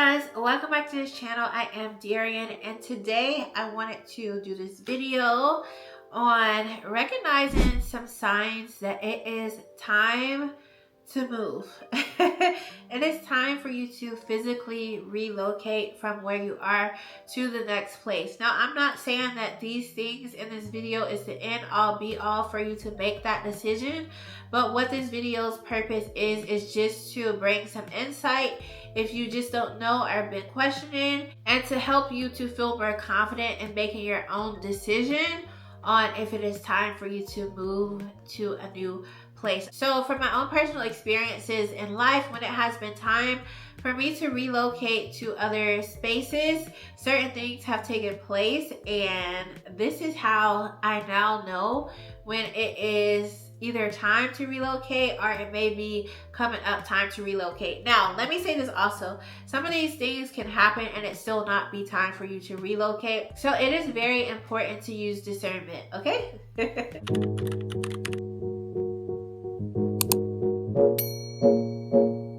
guys, welcome back to this channel. I am Darian, and today I wanted to do this video on recognizing some signs that it is time to move. It is time for you to physically relocate from where you are to the next place. Now, I'm not saying that these things in this video is the end all be all for you to make that decision, but what this video's purpose is just to bring some insight if you just don't know or been questioning, and to help you to feel more confident in making your own decision on if it is time for you to move to a new place. So from my own personal experiences in life, when it has been time for me to relocate to other spaces, certain things have taken place, and this is how I now know when it is either time to relocate or it may be coming up time to relocate. Now, let me say this also. Some of these things can happen and it still not be time for you to relocate. So it is very important to use discernment, okay?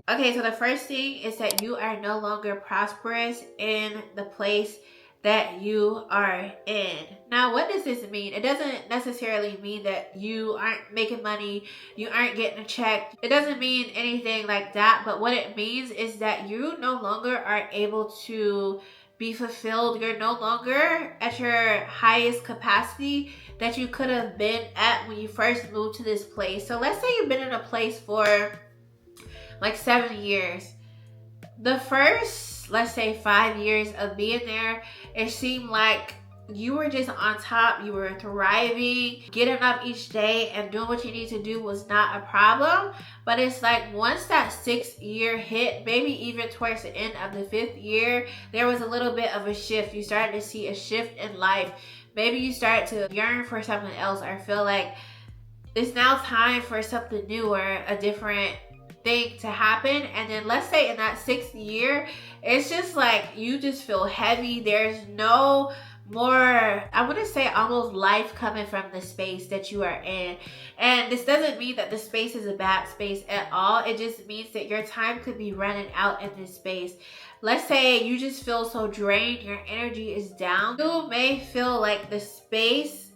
Okay, so the first thing is that you are no longer prosperous in the place that you are in. Now, what does this mean? It doesn't necessarily mean that you aren't making money, you aren't getting a check. It doesn't mean anything like that, but what it means is that you no longer are able to be fulfilled. You're no longer at your highest capacity that you could have been at when you first moved to this place. So let's say you've been in a place for like 7 years. The first, let's say 5 years of being there, it seemed like you were just on top, you were thriving, getting up each day and doing what you need to do was not a problem. But it's like once that 6th year hit, maybe even towards the end of the 5th year, there was a little bit of a shift. You started to see a shift in life. Maybe you started to yearn for something else or feel like it's now time for something new or a different thing to happen. And then let's say in that 6th year, it's just like you just feel heavy. There's no more, I wouldn't say almost life coming from the space that you are in. And this doesn't mean that the space is a bad space at all. It just means that your time could be running out in this space. Let's say you just feel so drained, your energy is down. You may feel like the space,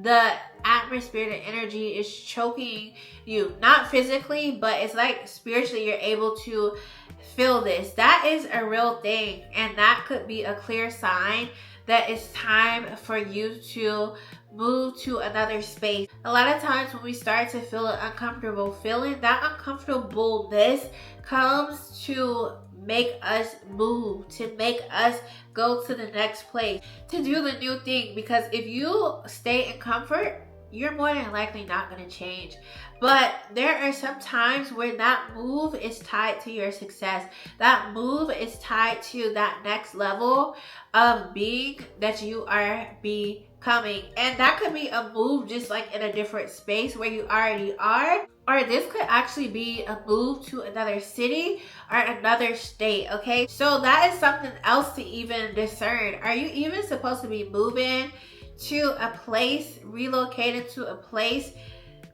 the atmosphere, the energy is choking you, not physically, but it's like spiritually you're able to feel this. That is a real thing, and that could be a clear sign that it's time for you to move to another space. A lot of times when we start to feel an uncomfortable feeling, that uncomfortableness comes to make us move, to make us go to the next place, to do the new thing. Because if you stay in comfort, you're more than likely not going to change. But there are some times where that move is tied to your success. That move is tied to that next level of being that you are becoming. And that could be a move just like in a different space where you already are. Or this could actually be a move to another city or another state, okay? So that is something else to even discern. Are you even supposed to be moving to a place, relocated to a place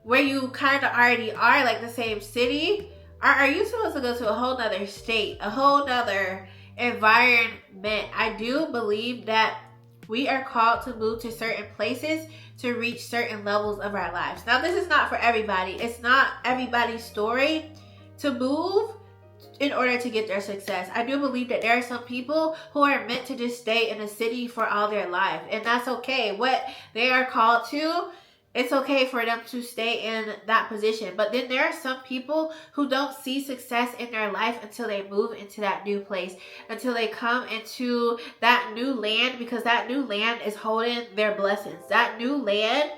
where you kind of already are, like the same city? Or are you supposed to go to a whole nother state, a whole nother environment? I do believe that we are called to move to certain places to reach certain levels of our lives. Now, this is not for everybody. It's not everybody's story to move in order to get their success. I do believe that there are some people who are meant to just stay in a city for all their life, and that's okay. What they are called to, it's okay for them to stay in that position. But then there are some people who don't see success in their life until they move into that new place, until they come into that new land, because that new land is holding their blessings. That new land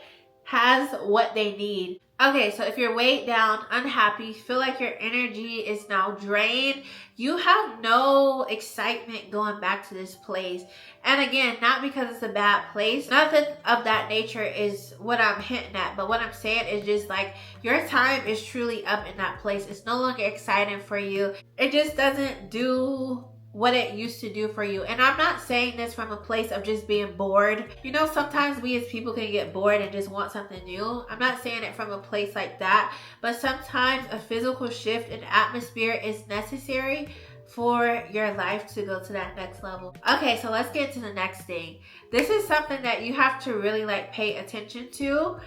has what they need. Okay, so if you're weighed down, unhappy, feel like your energy is now drained, you have no excitement going back to this place. And again, not because it's a bad place. Nothing of that nature is what I'm hinting at. But what I'm saying is just like your time is truly up in that place. It's no longer exciting for you. It just doesn't do what it used to do for you. And I'm not saying this from a place of just being bored. You know, sometimes we as people can get bored and just want something new. I'm not saying it from a place like that, but sometimes a physical shift in atmosphere is necessary for your life to go to that next level. Okay, so let's get to the next thing. This is something that you have to really like pay attention to.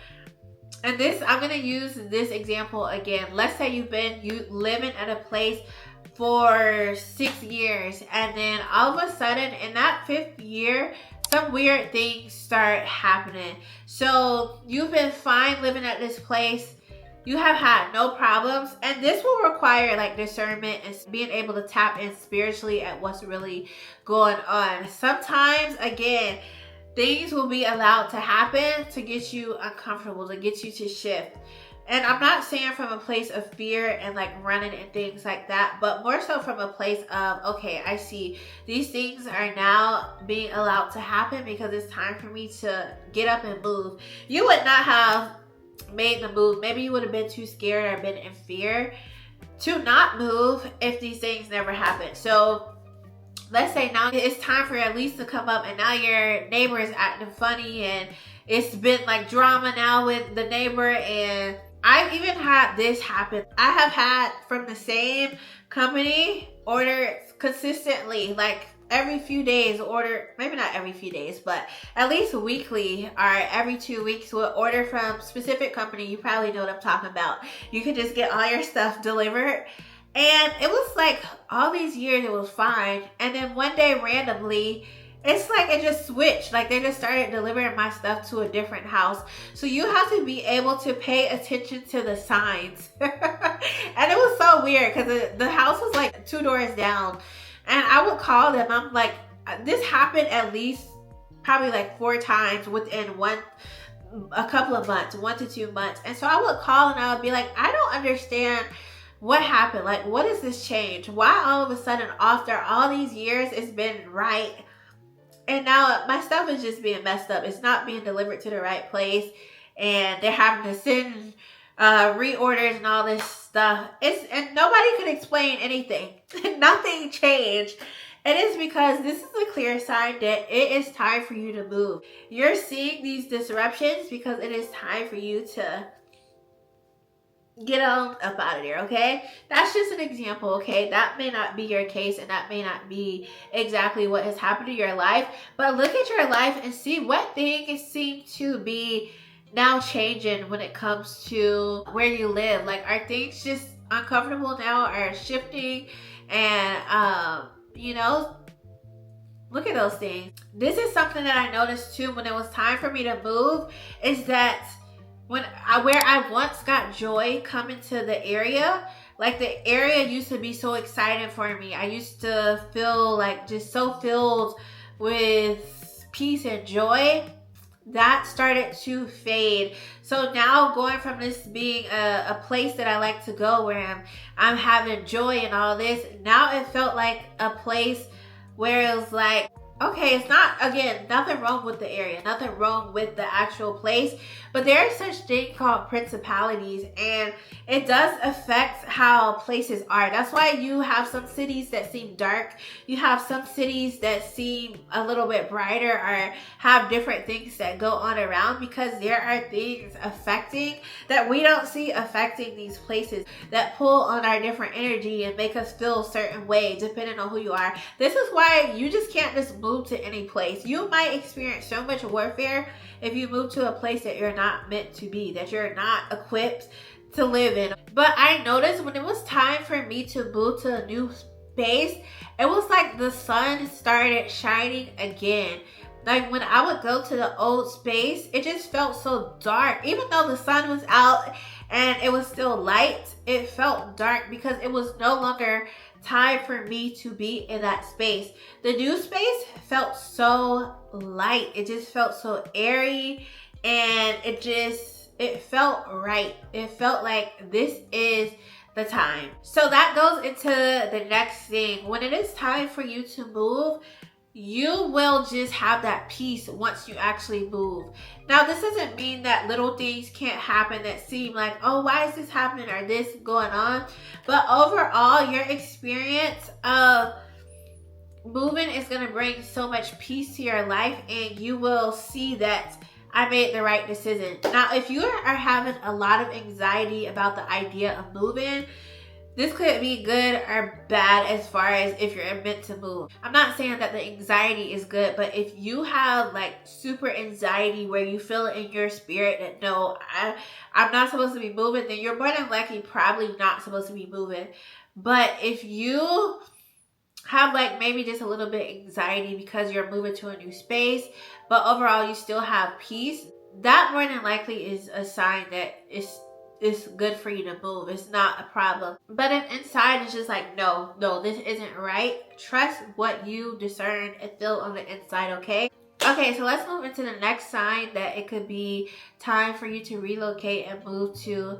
And this, I'm gonna use this example again. Let's say you living at a place for 6 years, and then all of a sudden in that 5th year, some weird things start happening. So you've been fine living at this place. You have had no problems, and this will require like discernment and being able to tap in spiritually at what's really going on. Sometimes, again, things will be allowed to happen to get you uncomfortable, to get you to shift. And I'm not saying from a place of fear and like running and things like that, but more so from a place of, okay, I see these things are now being allowed to happen because it's time for me to get up and move. You would not have made the move. Maybe you would have been too scared or been in fear to not move if these things never happened. So let's say now it's time for at least to come up, and now your neighbor is acting funny, and it's been like drama now with the neighbor. And I've even had this happen. I have had from the same company order consistently, like every few days, order, maybe not every few days, but at least weekly or every 2 weeks, we'll order from specific company. You probably know what I'm talking about. You can just get all your stuff delivered. And it was like all these years it was fine. And then one day randomly, it's like it just switched. Like they just started delivering my stuff to a different house. So you have to be able to pay attention to the signs. And it was so weird because the house was like 2 doors down. And I would call them. I'm like, this happened at least probably like 4 times within a couple of months, 1 to 2 months. And so I would call and I would be like, I don't understand what happened. Like, what is this change? Why all of a sudden after all these years it's been right, and now my stuff is just being messed up. It's not being delivered to the right place, and they're having to send reorders and all this stuff. And nobody could explain anything. Nothing changed. And it's because this is a clear sign that it is time for you to move. You're seeing these disruptions because it is time for you to get on up out of there, okay? That's just an example, okay? That may not be your case, and that may not be exactly what has happened to your life, but look at your life and see what things seem to be now changing when it comes to where you live. Like, are things just uncomfortable now, are shifting? And you know, look at those things. This is something that I noticed too when it was time for me to move, is that where I once got joy coming to the area, like the area used to be so exciting for me. I used to feel like just so filled with peace and joy. That started to fade. So now going from this being a place that I like to go where I'm having joy and all this, now it felt like a place where it was like, okay, it's not, again, nothing wrong with the area, nothing wrong with the actual place, but there is such thing called principalities, and it does affect how places are. That's why you have some cities that seem dark. You have some cities that seem a little bit brighter or have different things that go on around, because there are things affecting that we don't see affecting these places that pull on our different energy and make us feel a certain way depending on who you are. This is why you just can't just move to any place. You might experience so much warfare if you move to a place that you're not meant to be, that you're not equipped to live in. But I noticed when it was time for me to move to a new space, it was like the sun started shining again. Like when I would go to the old space, it just felt so dark. Even though the sun was out and it was still light, it felt dark because it was no longer time for me to be in that space. The new space felt so light. It just felt so airy, and it felt right. It felt like this is the time. So that goes into the next thing. When it is time for you to move, you will just have that peace once you actually move. Now, this doesn't mean that little things can't happen that seem like, oh, why is this happening or this going on? But overall, your experience of moving is going to bring so much peace to your life, and you will see that I made the right decision. Now, if you are having a lot of anxiety about the idea of moving, This could be good or bad as far as if you're meant to move. I'm not saying that the anxiety is good, but if you have like super anxiety where you feel it in your spirit that no, I'm not supposed to be moving, then you're more than likely probably not supposed to be moving. But if you have like maybe just a little bit anxiety because you're moving to a new space, but overall you still have peace, that more than likely is a sign that it's good for you to move. It's not a problem. But if inside it's just like, no, this isn't right, trust what you discern and feel on the inside, okay? Okay, so let's move into the next sign that it could be time for you to relocate and move to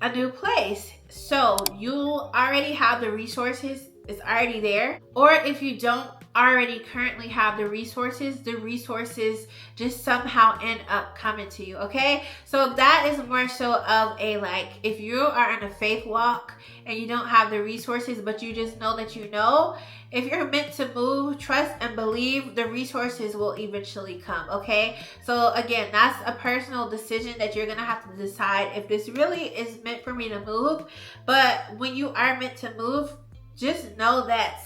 a new place. So you already have the resources, it's already there. Or if you don't already currently have the resources just somehow end up coming to you, okay? So that is more so of a like, if you are in a faith walk and you don't have the resources, but you just know that you know, if you're meant to move, trust and believe the resources will eventually come, okay? So again, that's a personal decision that you're gonna have to decide if this really is meant for me to move. But when you are meant to move, just know that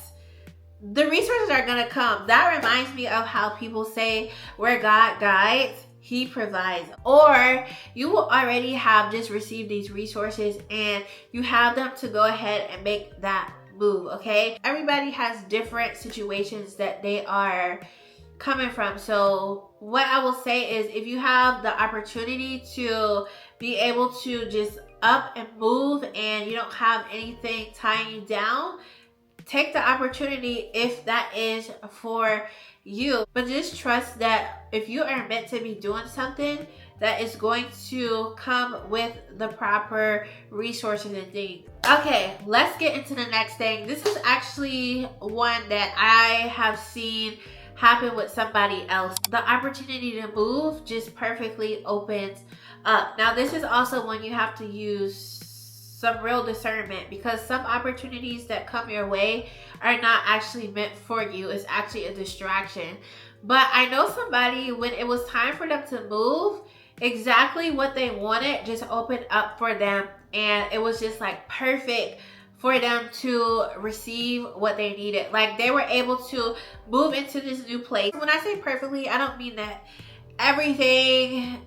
the resources are gonna come. That reminds me of how people say, where God guides, He provides. Or you will already have just received these resources and you have them to go ahead and make that move, okay? Everybody has different situations that they are coming from. So what I will say is, if you have the opportunity to be able to just up and move and you don't have anything tying you down, take the opportunity if that is for you. But just trust that if you are meant to be doing something, that is going to come with the proper resources and things. Okay, let's get into the next thing. This is actually one that I have seen happen with somebody else. The opportunity to move just perfectly opens up. Now, this is also when you have to use some real discernment, because some opportunities that come your way are not actually meant for you. It's actually a distraction. But I know somebody, when it was time for them to move, exactly what they wanted just opened up for them, and it was just like perfect for them to receive what they needed. Like, they were able to move into this new place. When I say perfectly, I don't mean that everything,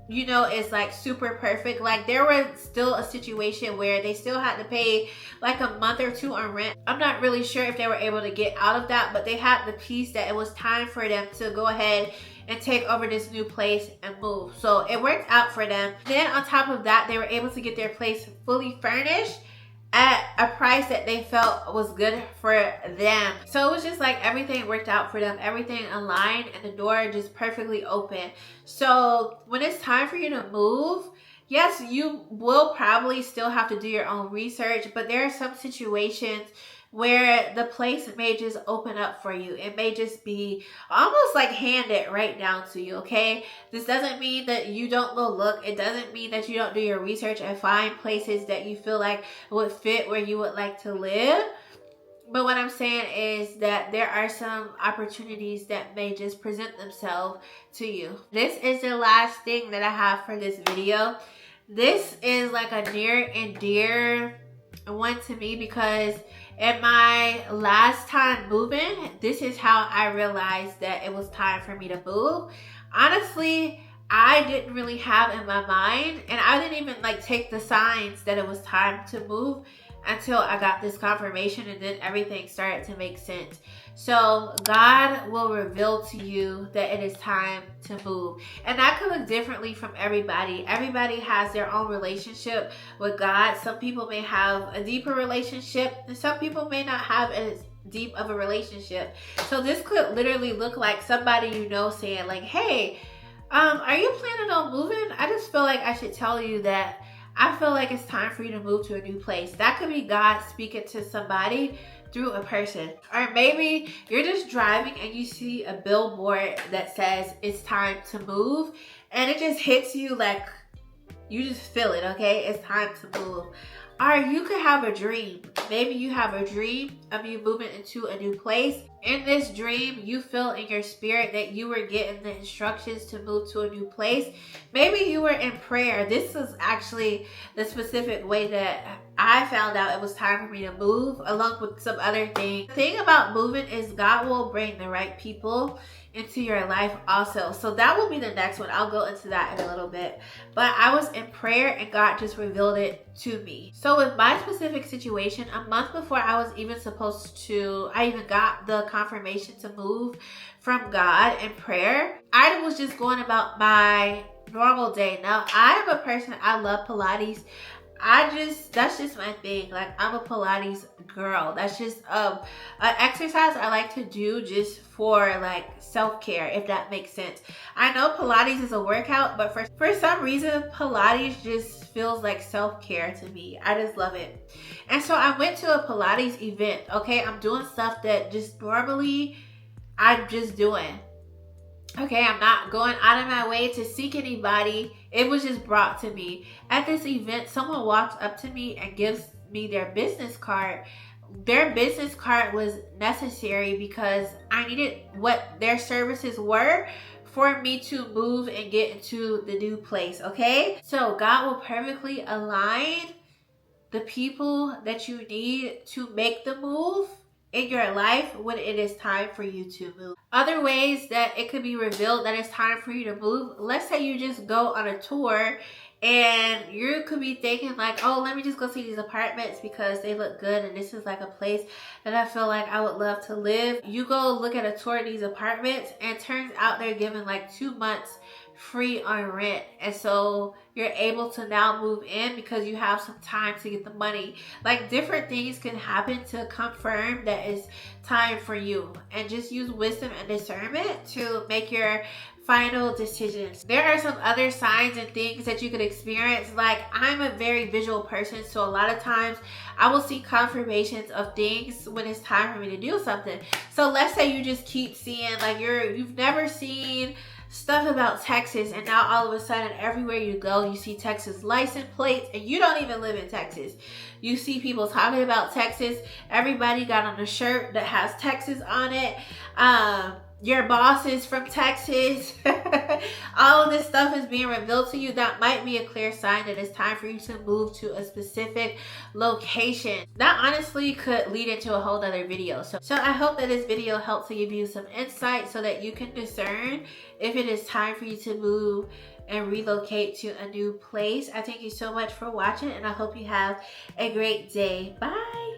you know, it's like super perfect. Like, there was still a situation where they still had to pay like a month or two on rent. I'm not really sure if they were able to get out of that, but they had the peace that it was time for them to go ahead and take over this new place and move. So it worked out for them. Then on top of that, they were able to get their place fully furnished at a price that they felt was good for them. So it was just like everything worked out for them, everything aligned, and the door just perfectly open. So when it's time for you to move, yes, you will probably still have to do your own research, but there are some situations where the place may just open up for you. It may just be almost like handed right down to you, okay? This doesn't mean that you don't go look. It doesn't mean that you don't do your research and find places that you feel like would fit where you would like to live. But what I'm saying is that there are some opportunities that may just present themselves to you. This is the last thing that I have for this video. This is like a near and dear one to me, because in my last time moving, this is how I realized that it was time for me to move. Honestly, I didn't really have in my mind, and I didn't even like take the signs that it was time to move until I got this confirmation, and then everything started to make sense. So God will reveal to you that it is time to move. And that could look differently from everybody. Everybody has their own relationship with God. Some people may have a deeper relationship, and some people may not have as deep of a relationship. So this could literally look like somebody you know saying like, hey, are you planning on moving? I just feel like I should tell you that I feel like it's time for you to move to a new place. That could be God speaking to somebody through a person. Or maybe you're just driving and you see a billboard that says it's time to move, and it just hits you like, you just feel it, okay? It's time to move. Or you could have a dream. Maybe you have a dream of you moving into a new place. In this dream, you feel in your spirit that you were getting the instructions to move to a new place. Maybe you were in prayer. This is actually the specific way that I found out it was time for me to move, along with some other things. The thing about moving is God will bring the right people into your life also. So that will be the next one. I'll go into that in a little bit. But I was in prayer and God just revealed it to me. So with my specific situation, a month before I was even supposed to, I even got the confirmation to move from God in prayer, I was just going about my normal day. Now, I am a person, I love Pilates. That's just my thing. Like, I'm a Pilates girl. That's just an exercise I like to do just for like self-care, if that makes sense. I know Pilates is a workout, but for some reason Pilates just feels like self-care to me. I just love it. And so I went to a Pilates event. Okay, I'm doing stuff that just normally I'm just doing. Okay, I'm not going out of my way to seek anybody. It was just brought to me. At this event, someone walks up to me and gives me their business card. Their business card was necessary because I needed what their services were for me to move and get into the new place, okay? So God will perfectly align the people that you need to make the move in your life when it is time for you to move. Other ways that it could be revealed that it's time for you to move. Let's say you just go on a tour and you could be thinking like, oh, let me just go see these apartments because they look good and this is like a place that I feel like I would love to live. You go look at a tour of these apartments and it turns out they're giving like 2 months free on rent, and so you're able to now move in because you have some time to get the money. Like, different things can happen to confirm that it's time for you, and just use wisdom and discernment to make your final decisions. There are some other signs and things that you could experience. Like, I'm a very visual person, so a lot of times I will see confirmations of things when it's time for me to do something. So let's say you just keep seeing, like, you've never seen stuff about Texas, and now all of a sudden everywhere you go you see Texas license plates, and you don't even live in Texas. You see people talking about Texas. Everybody got on a shirt that has Texas on it. Your boss is from Texas. All of this stuff is being revealed to you. That might be a clear sign that it's time for you to move to a specific location. That honestly could lead into a whole other video. So I hope that this video helps to give you some insight so that you can discern if it is time for you to move and relocate to a new place. I thank you so much for watching, and I hope you have a great day. Bye.